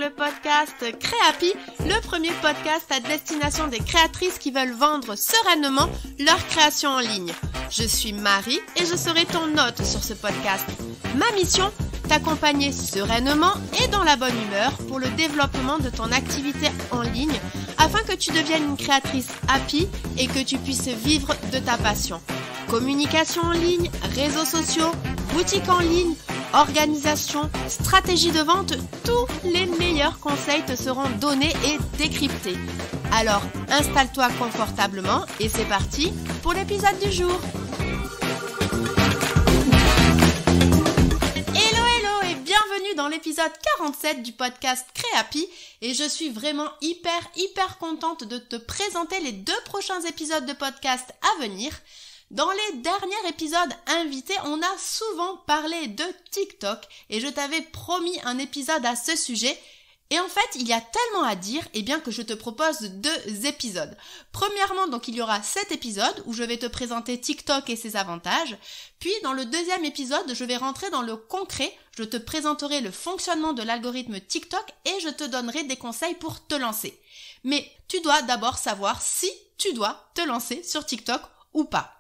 le podcast Créapi, le premier podcast à destination des créatrices qui veulent vendre sereinement leur création en ligne. Je suis Marie et je serai ton hôte sur ce podcast. Ma mission, t'accompagner sereinement et dans la bonne humeur pour le développement de ton activité en ligne afin que tu deviennes une créatrice happy et que tu puisses vivre de ta passion. Communication en ligne, réseaux sociaux, boutique en ligne, organisation, stratégie de vente, tous les meilleurs conseils te seront donnés et décryptés. Alors, installe-toi confortablement et c'est parti pour l'épisode du jour. Hello et bienvenue dans l'épisode 47 du podcast Créapi et je suis vraiment hyper contente de te présenter les 2 prochains épisodes de podcast à venir. Dans les derniers épisodes invités, on a souvent parlé de TikTok et je t'avais promis un épisode à ce sujet. Et en fait, il y a tellement à dire que je te propose 2 épisodes. Premièrement, donc il y aura cet épisode où je vais te présenter TikTok et ses avantages. Puis dans le 2e épisode, je vais rentrer dans le concret. Je te présenterai le fonctionnement de l'algorithme TikTok et je te donnerai des conseils pour te lancer. Mais tu dois d'abord savoir si tu dois te lancer sur TikTok ou pas.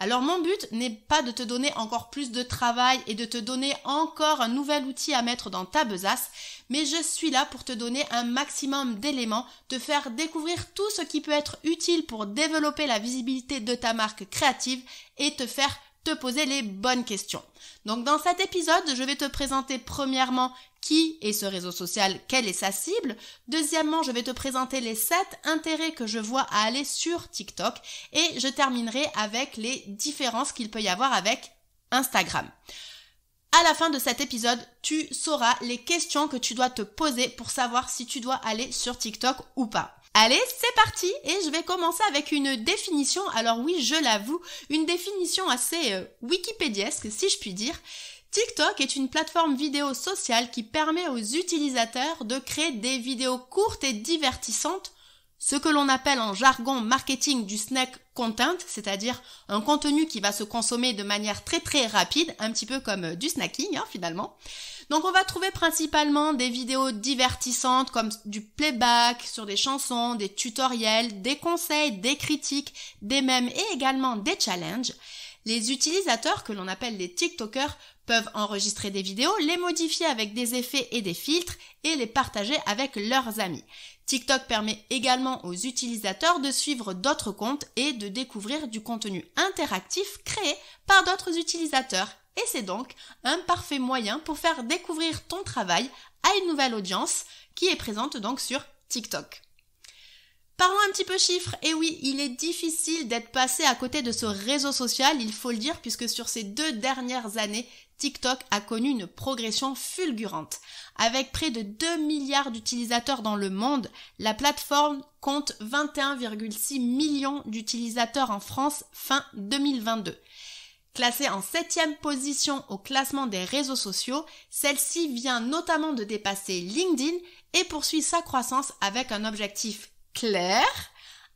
Alors mon but n'est pas de te donner encore plus de travail et de te donner encore un nouvel outil à mettre dans ta besace, mais je suis là pour te donner un maximum d'éléments, te faire découvrir tout ce qui peut être utile pour développer la visibilité de ta marque créative et te faire te poser les bonnes questions. Donc dans cet épisode, je vais te présenter premièrement qui est ce réseau social, quelle est sa cible. Deuxièmement, je vais te présenter les 7 intérêts que je vois à aller sur TikTok et je terminerai avec les différences qu'il peut y avoir avec Instagram. À la fin de cet épisode, tu sauras les questions que tu dois te poser pour savoir si tu dois aller sur TikTok ou pas. Allez, c'est parti et je vais commencer avec une définition. Alors oui, je l'avoue, une définition assez wikipédiesque si je puis dire. TikTok est une plateforme vidéo sociale qui permet aux utilisateurs de créer des vidéos courtes et divertissantes, ce que l'on appelle en jargon marketing du snack content, c'est-à-dire un contenu qui va se consommer de manière très rapide, un petit peu comme du snacking finalement. Donc on va trouver principalement des vidéos divertissantes comme du playback sur des chansons, des tutoriels, des conseils, des critiques, des mèmes et également des challenges. Les utilisateurs, que l'on appelle les TikTokers, peuvent enregistrer des vidéos, les modifier avec des effets et des filtres et les partager avec leurs amis. TikTok permet également aux utilisateurs de suivre d'autres comptes et de découvrir du contenu interactif créé par d'autres utilisateurs. Et c'est donc un parfait moyen pour faire découvrir ton travail à une nouvelle audience qui est présente donc sur TikTok. Parlons un petit peu chiffres. Et oui, il est difficile d'être passé à côté de ce réseau social, il faut le dire, puisque sur ces 2 dernières années, TikTok a connu une progression fulgurante. Avec près de 2 milliards d'utilisateurs dans le monde, la plateforme compte 21,6 millions d'utilisateurs en France fin 2022. Classée en 7e position au classement des réseaux sociaux, celle-ci vient notamment de dépasser LinkedIn et poursuit sa croissance avec un objectif clair,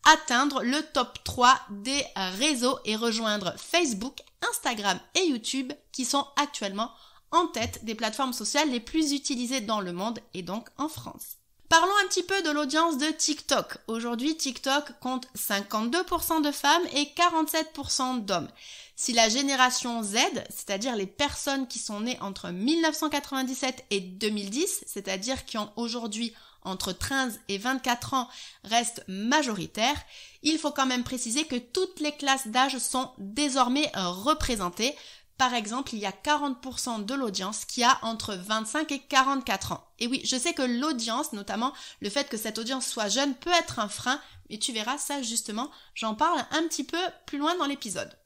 atteindre le top 3 des réseaux et rejoindre Facebook, Instagram et YouTube qui sont actuellement en tête des plateformes sociales les plus utilisées dans le monde et donc en France. Parlons un petit peu de l'audience de TikTok. Aujourd'hui, TikTok compte 52% de femmes et 47% d'hommes. Si la génération Z, c'est-à-dire les personnes qui sont nées entre 1997 et 2010, c'est-à-dire qui ont aujourd'hui entre 13 et 24 ans, restent majoritaires, il faut quand même préciser que toutes les classes d'âge sont désormais représentées. Par exemple, il y a 40% de l'audience qui a entre 25 et 44 ans. Et oui, je sais que l'audience, notamment le fait que cette audience soit jeune, peut être un frein, mais tu verras ça justement, j'en parle un petit peu plus loin dans l'épisode.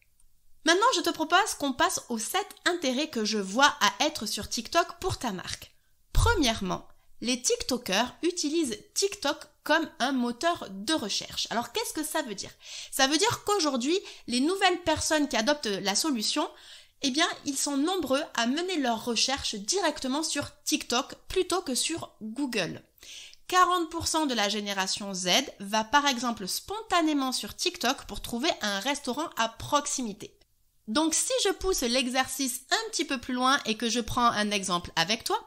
Maintenant, je te propose qu'on passe aux 7 intérêts que je vois à être sur TikTok pour ta marque. Premièrement, les TikTokers utilisent TikTok comme un moteur de recherche. Alors, qu'est-ce que ça veut dire? Ça veut dire qu'aujourd'hui, les nouvelles personnes qui adoptent la solution, ils sont nombreux à mener leurs recherches directement sur TikTok plutôt que sur Google. 40% de la génération Z va par exemple spontanément sur TikTok pour trouver un restaurant à proximité. Donc si je pousse l'exercice un petit peu plus loin et que je prends un exemple avec toi,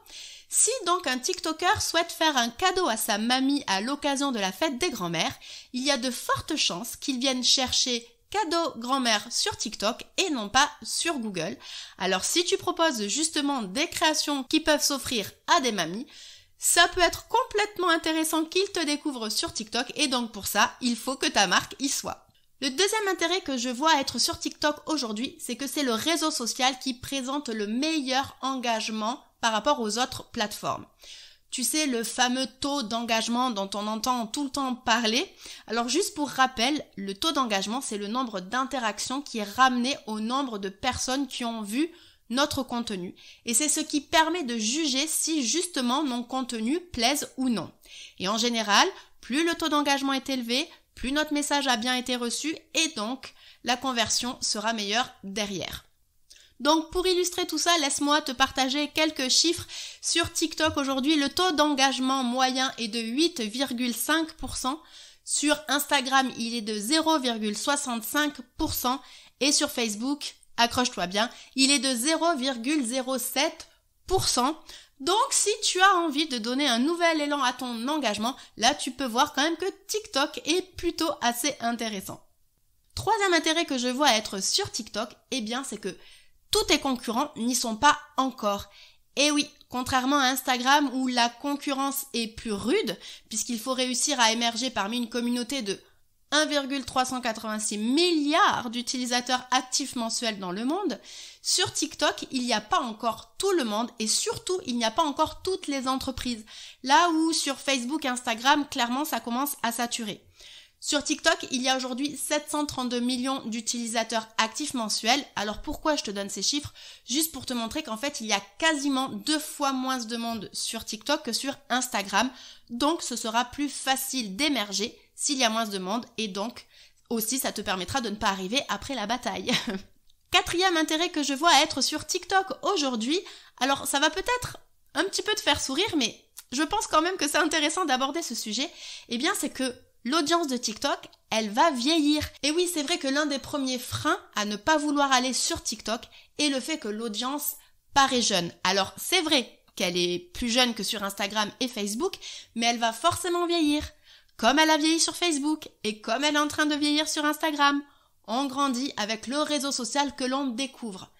si donc un TikToker souhaite faire un cadeau à sa mamie à l'occasion de la fête des grands-mères, il y a de fortes chances qu'il vienne chercher cadeau grand-mère sur TikTok et non pas sur Google. Alors si tu proposes justement des créations qui peuvent s'offrir à des mamies, ça peut être complètement intéressant qu'ils te découvrent sur TikTok et donc pour ça, il faut que ta marque y soit. Le deuxième intérêt que je vois être sur TikTok aujourd'hui, c'est que c'est le réseau social qui présente le meilleur engagement par rapport aux autres plateformes. Tu sais, le fameux taux d'engagement dont on entend tout le temps parler. Alors juste pour rappel, le taux d'engagement, c'est le nombre d'interactions qui est ramené au nombre de personnes qui ont vu notre contenu. Et c'est ce qui permet de juger si justement mon contenu plaise ou non. Et en général, plus le taux d'engagement est élevé, plus notre message a bien été reçu et donc la conversion sera meilleure derrière. Donc pour illustrer tout ça, laisse-moi te partager quelques chiffres. Sur TikTok aujourd'hui, le taux d'engagement moyen est de 8,5%. Sur Instagram, il est de 0,65%. Et sur Facebook, accroche-toi bien, il est de 0,07%. Donc si tu as envie de donner un nouvel élan à ton engagement, là tu peux voir quand même que TikTok est plutôt assez intéressant. Troisième intérêt que je vois être sur TikTok, eh bien c'est que tous tes concurrents n'y sont pas encore. Et oui, contrairement à Instagram où la concurrence est plus rude, puisqu'il faut réussir à émerger parmi une communauté de 1,386 milliards d'utilisateurs actifs mensuels dans le monde, sur TikTok, il n'y a pas encore tout le monde et surtout, il n'y a pas encore toutes les entreprises. Là où sur Facebook et Instagram, clairement, ça commence à saturer. Sur TikTok, il y a aujourd'hui 732 millions d'utilisateurs actifs mensuels. Alors pourquoi je te donne ces chiffres? Juste pour te montrer qu'en fait, il y a quasiment 2 fois moins de monde sur TikTok que sur Instagram. Donc, ce sera plus facile d'émerger s'il y a moins de monde et donc aussi, ça te permettra de ne pas arriver après la bataille. Quatrième intérêt que je vois être sur TikTok aujourd'hui, alors ça va peut-être un petit peu te faire sourire, mais je pense quand même que c'est intéressant d'aborder ce sujet, eh bien c'est que l'audience de TikTok, elle va vieillir. Et oui, c'est vrai que l'un des premiers freins à ne pas vouloir aller sur TikTok est le fait que l'audience paraît jeune. Alors, c'est vrai qu'elle est plus jeune que sur Instagram et Facebook, mais elle va forcément vieillir. Comme elle a vieilli sur Facebook et comme elle est en train de vieillir sur Instagram. On grandit avec le réseau social que l'on découvre.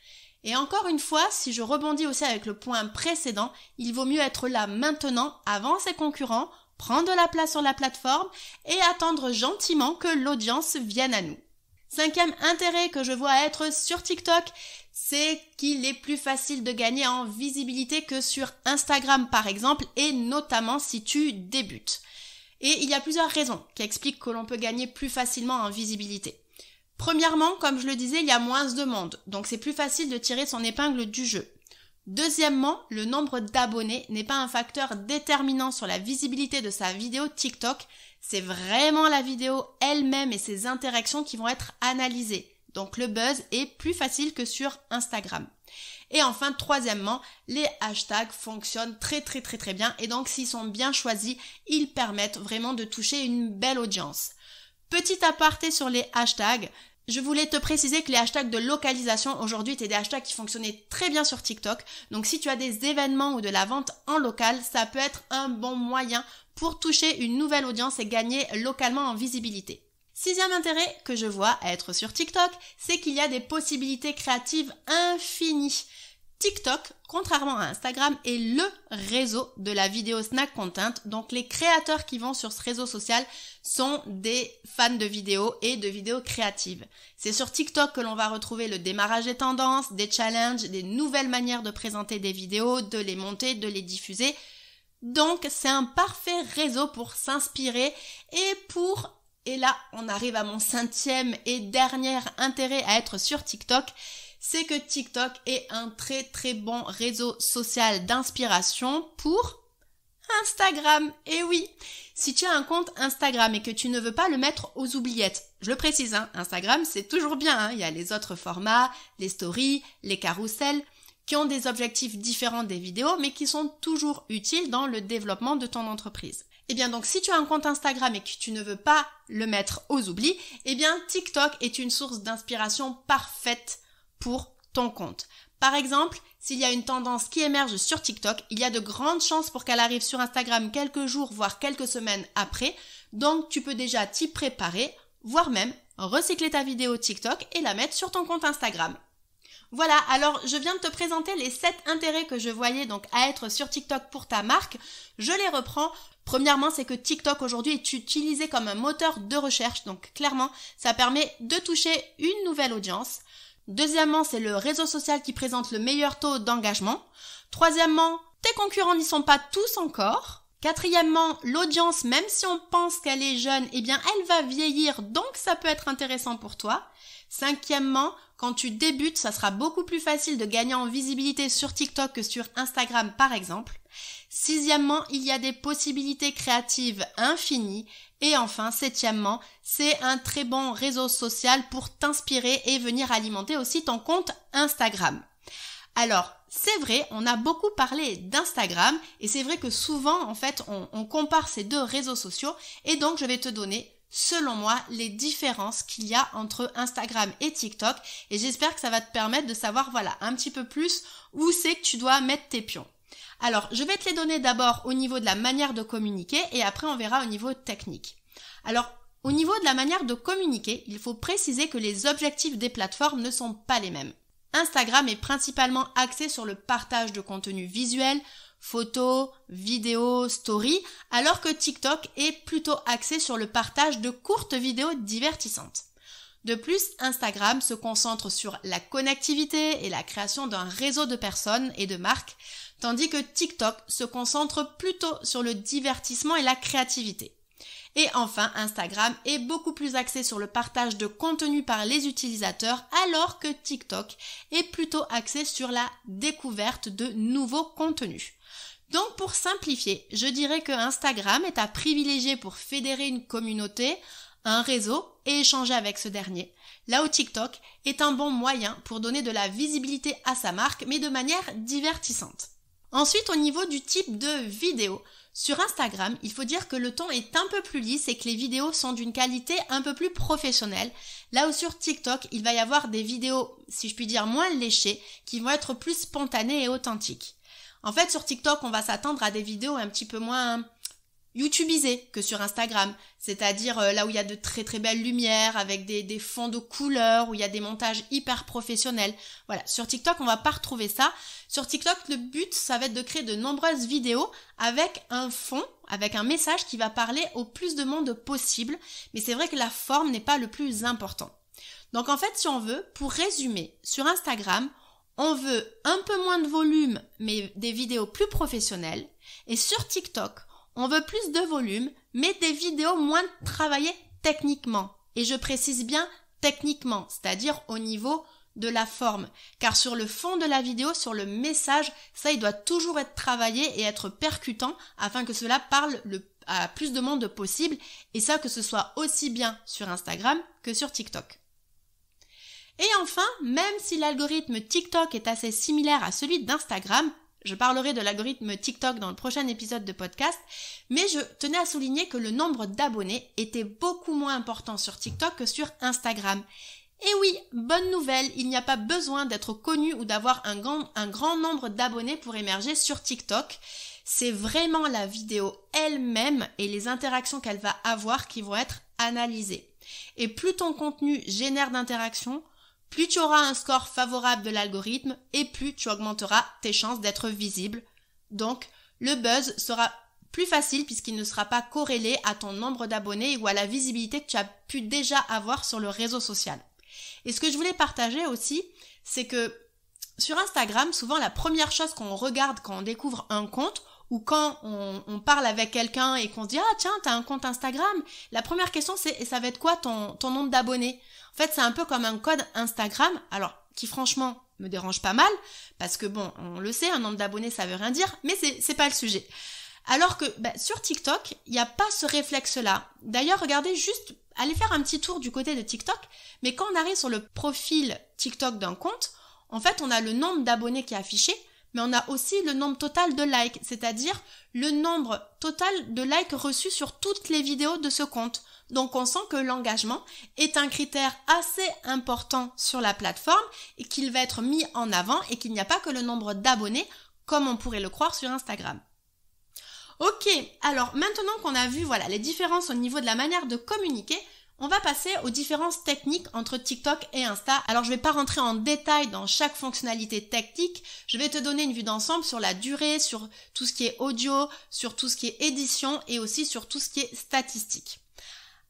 Et encore une fois, si je rebondis aussi avec le point précédent, il vaut mieux être là maintenant, avant ses concurrents, prendre de la place sur la plateforme et attendre gentiment que l'audience vienne à nous. Cinquième intérêt que je vois être sur TikTok, c'est qu'il est plus facile de gagner en visibilité que sur Instagram par exemple, et notamment si tu débutes. Et il y a plusieurs raisons qui expliquent que l'on peut gagner plus facilement en visibilité. Premièrement, comme je le disais, il y a moins de monde, donc c'est plus facile de tirer son épingle du jeu. Deuxièmement, le nombre d'abonnés n'est pas un facteur déterminant sur la visibilité de sa vidéo TikTok, c'est vraiment la vidéo elle-même et ses interactions qui vont être analysées. Donc le buzz est plus facile que sur Instagram. Et enfin, troisièmement, les hashtags fonctionnent très bien et donc s'ils sont bien choisis, ils permettent vraiment de toucher une belle audience. Petit aparté sur les hashtags, je voulais te préciser que les hashtags de localisation aujourd'hui étaient des hashtags qui fonctionnaient très bien sur TikTok. Donc si tu as des événements ou de la vente en local, ça peut être un bon moyen pour toucher une nouvelle audience et gagner localement en visibilité. Sixième intérêt que je vois à être sur TikTok, c'est qu'il y a des possibilités créatives infinies. TikTok, contrairement à Instagram, est le réseau de la vidéo snack content. Donc les créateurs qui vont sur ce réseau social sont des fans de vidéos et de vidéos créatives. C'est sur TikTok que l'on va retrouver le démarrage des tendances, des challenges, des nouvelles manières de présenter des vidéos, de les monter, de les diffuser. Donc c'est un parfait réseau pour s'inspirer et là on arrive à mon cinquième et dernier intérêt à être sur TikTok, c'est que TikTok est un très bon réseau social d'inspiration pour Instagram. Et oui, si tu as un compte Instagram et que tu ne veux pas le mettre aux oubliettes, je le précise, Instagram c'est toujours bien, il y a les autres formats, les stories, les carousels, qui ont des objectifs différents des vidéos, mais qui sont toujours utiles dans le développement de ton entreprise. Et bien donc si tu as un compte Instagram et que tu ne veux pas le mettre aux oublis, eh bien TikTok est une source d'inspiration parfaite pour ton compte. Par exemple, s'il y a une tendance qui émerge sur TikTok, il y a de grandes chances pour qu'elle arrive sur Instagram quelques jours, voire quelques semaines après. Donc, tu peux déjà t'y préparer, voire même recycler ta vidéo TikTok et la mettre sur ton compte Instagram. Voilà, alors je viens de te présenter les 7 intérêts que je voyais donc à être sur TikTok pour ta marque. Je les reprends. Premièrement, c'est que TikTok aujourd'hui est utilisé comme un moteur de recherche, donc clairement, ça permet de toucher une nouvelle audience. Deuxièmement, c'est le réseau social qui présente le meilleur taux d'engagement. Troisièmement, tes concurrents n'y sont pas tous encore. Quatrièmement, l'audience, même si on pense qu'elle est jeune, eh bien elle va vieillir, donc ça peut être intéressant pour toi. Cinquièmement, quand tu débutes, ça sera beaucoup plus facile de gagner en visibilité sur TikTok que sur Instagram par exemple. Sixièmement, il y a des possibilités créatives infinies. Et enfin, septièmement, c'est un très bon réseau social pour t'inspirer et venir alimenter aussi ton compte Instagram. Alors, c'est vrai, on a beaucoup parlé d'Instagram et c'est vrai que souvent, en fait, on compare ces deux réseaux sociaux et donc je vais te donner, selon moi, les différences qu'il y a entre Instagram et TikTok et j'espère que ça va te permettre de savoir, voilà, un petit peu plus où c'est que tu dois mettre tes pions. Alors, je vais te les donner d'abord au niveau de la manière de communiquer et après on verra au niveau technique. Alors, au niveau de la manière de communiquer, il faut préciser que les objectifs des plateformes ne sont pas les mêmes. Instagram est principalement axé sur le partage de contenu visuel, photos, vidéos, stories, alors que TikTok est plutôt axé sur le partage de courtes vidéos divertissantes. De plus, Instagram se concentre sur la connectivité et la création d'un réseau de personnes et de marques, tandis que TikTok se concentre plutôt sur le divertissement et la créativité. Et enfin, Instagram est beaucoup plus axé sur le partage de contenu par les utilisateurs, alors que TikTok est plutôt axé sur la découverte de nouveaux contenus. Donc pour simplifier, je dirais que Instagram est à privilégier pour fédérer une communauté, un réseau et échanger avec ce dernier, là où TikTok est un bon moyen pour donner de la visibilité à sa marque, mais de manière divertissante. Ensuite, au niveau du type de vidéo, sur Instagram, il faut dire que le ton est un peu plus lisse et que les vidéos sont d'une qualité un peu plus professionnelle, là où sur TikTok, il va y avoir des vidéos, si je puis dire, moins léchées, qui vont être plus spontanées et authentiques. En fait, sur TikTok, on va s'attendre à des vidéos un petit peu moins YouTubisées que sur Instagram, c'est-à-dire là où il y a de très très belles lumières, avec des fonds de couleurs, où il y a des montages hyper professionnels. Voilà, sur TikTok, on va pas retrouver ça. Sur TikTok, le but, ça va être de créer de nombreuses vidéos avec un fond, avec un message qui va parler au plus de monde possible, mais c'est vrai que la forme n'est pas le plus important. Donc en fait, si on veut, pour résumer, sur Instagram, on veut un peu moins de volume, mais des vidéos plus professionnelles, et sur TikTok, on veut plus de volume, mais des vidéos moins travaillées techniquement. Et je précise bien techniquement, c'est-à-dire au niveau de la forme. Car sur le fond de la vidéo, sur le message, ça il doit toujours être travaillé et être percutant afin que cela parle à plus de monde possible. Et ça que ce soit aussi bien sur Instagram que sur TikTok. Et enfin, même si l'algorithme TikTok est assez similaire à celui d'Instagram, je parlerai de l'algorithme TikTok dans le prochain épisode de podcast, mais je tenais à souligner que le nombre d'abonnés était beaucoup moins important sur TikTok que sur Instagram. Et oui, bonne nouvelle, il n'y a pas besoin d'être connu ou d'avoir un grand nombre d'abonnés pour émerger sur TikTok. C'est vraiment la vidéo elle-même et les interactions qu'elle va avoir qui vont être analysées. Et plus ton contenu génère d'interactions, plus tu auras un score favorable de l'algorithme et plus tu augmenteras tes chances d'être visible. Donc, le buzz sera plus facile puisqu'il ne sera pas corrélé à ton nombre d'abonnés ou à la visibilité que tu as pu déjà avoir sur le réseau social. Et ce que je voulais partager aussi, c'est que sur Instagram, souvent la première chose qu'on regarde quand on découvre un compte ou quand on parle avec quelqu'un et qu'on se dit « Ah tiens, t'as un compte Instagram », la première question c'est « Et ça va être quoi ton nombre d'abonnés ?» En fait, c'est un peu comme un code Instagram, alors qui franchement me dérange pas mal, parce que bon, on le sait, un nombre d'abonnés ça veut rien dire, mais c'est pas le sujet. Alors que sur TikTok, il n'y a pas ce réflexe-là. D'ailleurs, regardez juste, allez faire un petit tour du côté de TikTok, mais quand on arrive sur le profil TikTok d'un compte, en fait, on a le nombre d'abonnés qui est affiché, mais on a aussi le nombre total de likes, c'est-à-dire le nombre total de likes reçus sur toutes les vidéos de ce compte. Donc on sent que l'engagement est un critère assez important sur la plateforme et qu'il va être mis en avant et qu'il n'y a pas que le nombre d'abonnés comme on pourrait le croire sur Instagram. Ok, alors maintenant qu'on a vu les différences au niveau de la manière de communiquer, on va passer aux différences techniques entre TikTok et Insta. Alors je vais pas rentrer en détail dans chaque fonctionnalité technique, je vais te donner une vue d'ensemble sur la durée, sur tout ce qui est audio, sur tout ce qui est édition et aussi sur tout ce qui est statistique.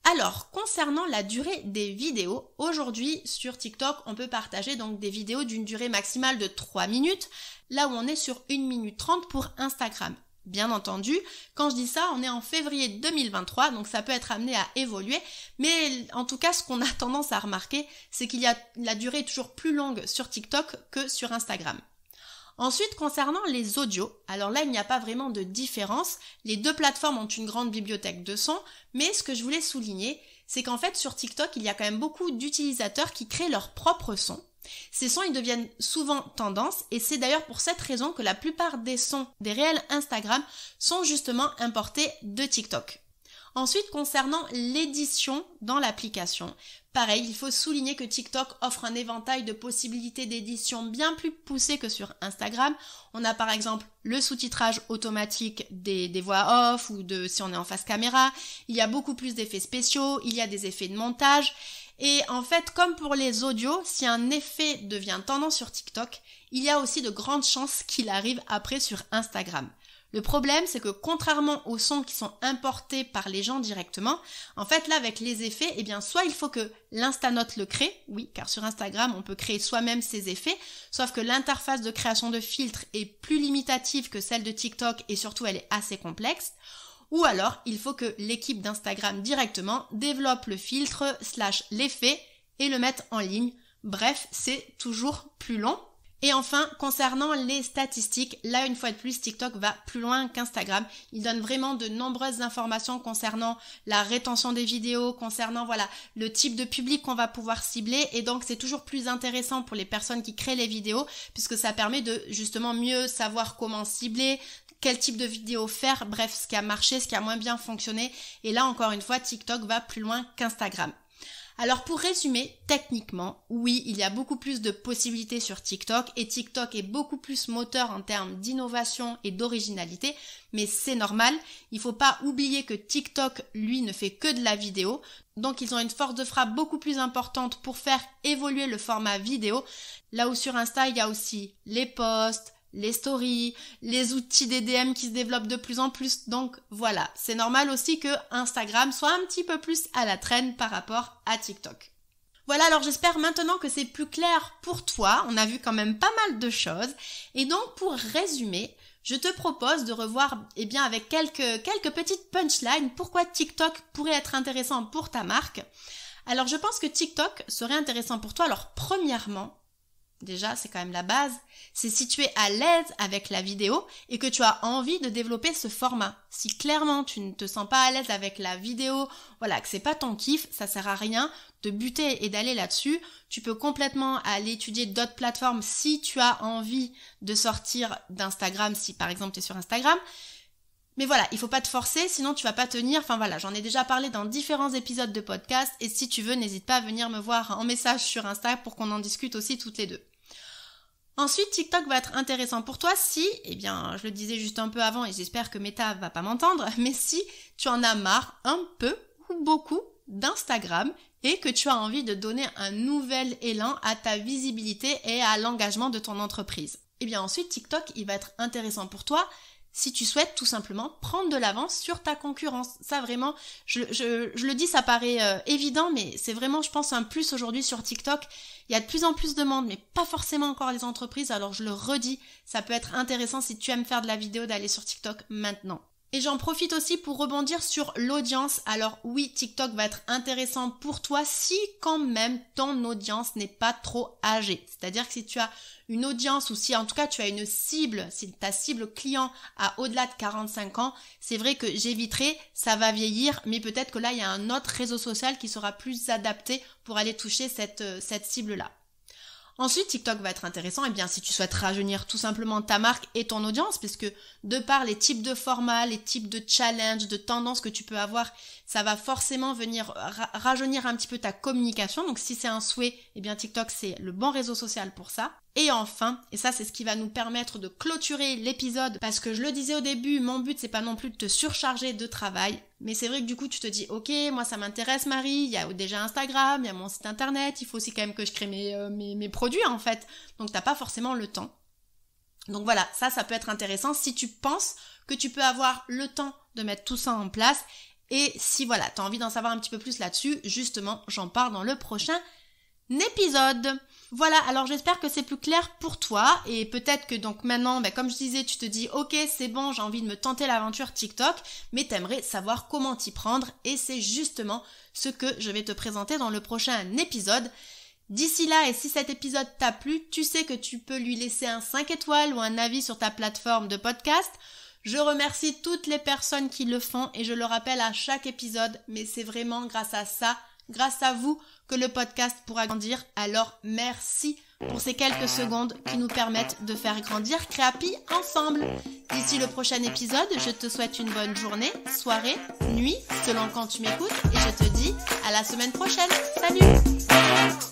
Alors, concernant la durée des vidéos, aujourd'hui sur TikTok, on peut partager donc des vidéos d'une durée maximale de 3 minutes, là où on est sur 1 minute 30 pour Instagram. Bien entendu, quand je dis ça, on est en février 2023, donc ça peut être amené à évoluer, mais en tout cas, ce qu'on a tendance à remarquer, c'est la durée est toujours plus longue sur TikTok que sur Instagram. Ensuite, concernant les audios, alors là, il n'y a pas vraiment de différence. Les deux plateformes ont une grande bibliothèque de sons, mais ce que je voulais souligner, c'est qu'en fait, sur TikTok, il y a quand même beaucoup d'utilisateurs qui créent leurs propres sons. Ces sons, ils deviennent souvent tendance et c'est d'ailleurs pour cette raison que la plupart des sons des réels Instagram sont justement importés de TikTok. Ensuite, concernant l'édition dans l'application, pareil, il faut souligner que TikTok offre un éventail de possibilités d'édition bien plus poussées que sur Instagram. On a par exemple le sous-titrage automatique des voix off ou si on est en face caméra. Il y a beaucoup plus d'effets spéciaux, il y a des effets de montage. Et en fait, comme pour les audios, si un effet devient tendance sur TikTok, il y a aussi de grandes chances qu'il arrive après sur Instagram. Le problème, c'est que contrairement aux sons qui sont importés par les gens directement, en fait là avec les effets, soit il faut que l'Instanote le crée, oui, car sur Instagram on peut créer soi-même ses effets, sauf que l'interface de création de filtres est plus limitative que celle de TikTok et surtout elle est assez complexe. Ou alors, il faut que l'équipe d'Instagram directement développe le filtre / l'effet et le mette en ligne. Bref, c'est toujours plus long. Et enfin, concernant les statistiques, là une fois de plus, TikTok va plus loin qu'Instagram. Il donne vraiment de nombreuses informations concernant la rétention des vidéos, concernant le type de public qu'on va pouvoir cibler. Et donc c'est toujours plus intéressant pour les personnes qui créent les vidéos puisque ça permet de justement mieux savoir comment cibler, quel type de vidéo faire, bref, ce qui a marché, ce qui a moins bien fonctionné. Et là, encore une fois, TikTok va plus loin qu'Instagram. Alors pour résumer, techniquement, oui, il y a beaucoup plus de possibilités sur TikTok et TikTok est beaucoup plus moteur en termes d'innovation et d'originalité, mais c'est normal, il faut pas oublier que TikTok, lui, ne fait que de la vidéo, donc ils ont une force de frappe beaucoup plus importante pour faire évoluer le format vidéo, là où sur Insta, il y a aussi les posts, les stories, les outils des DM qui se développent de plus en plus. Donc voilà, c'est normal aussi que Instagram soit un petit peu plus à la traîne par rapport à TikTok. Voilà, alors j'espère maintenant que c'est plus clair pour toi. On a vu quand même pas mal de choses. Et donc pour résumer, je te propose de revoir avec quelques petites punchlines pourquoi TikTok pourrait être intéressant pour ta marque. Alors je pense que TikTok serait intéressant pour toi. Alors premièrement, déjà, c'est quand même la base, c'est si tu es à l'aise avec la vidéo et que tu as envie de développer ce format. Si clairement tu ne te sens pas à l'aise avec la vidéo, que c'est pas ton kiff, ça sert à rien de buter et d'aller là-dessus. Tu peux complètement aller étudier d'autres plateformes si tu as envie de sortir d'Instagram, si par exemple tu es sur Instagram. Mais il faut pas te forcer, sinon tu vas pas tenir. J'en ai déjà parlé dans différents épisodes de podcast et si tu veux, n'hésite pas à venir me voir en message sur Insta pour qu'on en discute aussi toutes les deux. Ensuite, TikTok va être intéressant pour toi si, je le disais juste un peu avant et j'espère que Meta va pas m'entendre, mais si tu en as marre un peu ou beaucoup d'Instagram et que tu as envie de donner un nouvel élan à ta visibilité et à l'engagement de ton entreprise. Ensuite, TikTok, il va être intéressant pour toi si tu souhaites tout simplement prendre de l'avance sur ta concurrence. Ça vraiment, je le dis, ça paraît évident, mais c'est vraiment, je pense, un plus aujourd'hui sur TikTok. Il y a de plus en plus de monde, mais pas forcément encore les entreprises, alors je le redis, ça peut être intéressant si tu aimes faire de la vidéo d'aller sur TikTok maintenant. Et j'en profite aussi pour rebondir sur l'audience. Alors oui, TikTok va être intéressant pour toi si quand même ton audience n'est pas trop âgée. C'est-à-dire que si tu as une audience ou si en tout cas tu as une cible, si ta cible client a au-delà de 45 ans, c'est vrai que j'éviterai, ça va vieillir, mais peut-être que là il y a un autre réseau social qui sera plus adapté pour aller toucher cette cible-là. Ensuite, TikTok va être intéressant, si tu souhaites rajeunir tout simplement ta marque et ton audience, puisque de par les types de formats, les types de challenges, de tendances que tu peux avoir, ça va forcément venir rajeunir un petit peu ta communication. Donc si c'est un souhait, TikTok c'est le bon réseau social pour ça. Et enfin, et ça c'est ce qui va nous permettre de clôturer l'épisode, parce que je le disais au début, mon but c'est pas non plus de te surcharger de travail, mais c'est vrai que du coup tu te dis ok, moi ça m'intéresse Marie, il y a déjà Instagram, il y a mon site internet, il faut aussi quand même que je crée mes produits en fait, donc t'as pas forcément le temps. Donc voilà, ça peut être intéressant si tu penses que tu peux avoir le temps de mettre tout ça en place, et si voilà, t'as envie d'en savoir un petit peu plus là-dessus, justement j'en parle dans le prochain épisode. Voilà, alors j'espère que c'est plus clair pour toi, et peut-être que donc maintenant, comme je disais, tu te dis ok c'est bon, j'ai envie de me tenter l'aventure TikTok, mais t'aimerais savoir comment t'y prendre, et c'est justement ce que je vais te présenter dans le prochain épisode. D'ici là, et si cet épisode t'a plu, tu sais que tu peux lui laisser un 5 étoiles ou un avis sur ta plateforme de podcast. Je remercie toutes les personnes qui le font, et je le rappelle à chaque épisode, mais c'est vraiment grâce à ça, grâce à vous, que le podcast pourra grandir. Alors merci pour ces quelques secondes qui nous permettent de faire grandir Créapi ensemble. D'ici le prochain épisode, je te souhaite une bonne journée, soirée, nuit, selon quand tu m'écoutes, et je te dis à la semaine prochaine. Salut!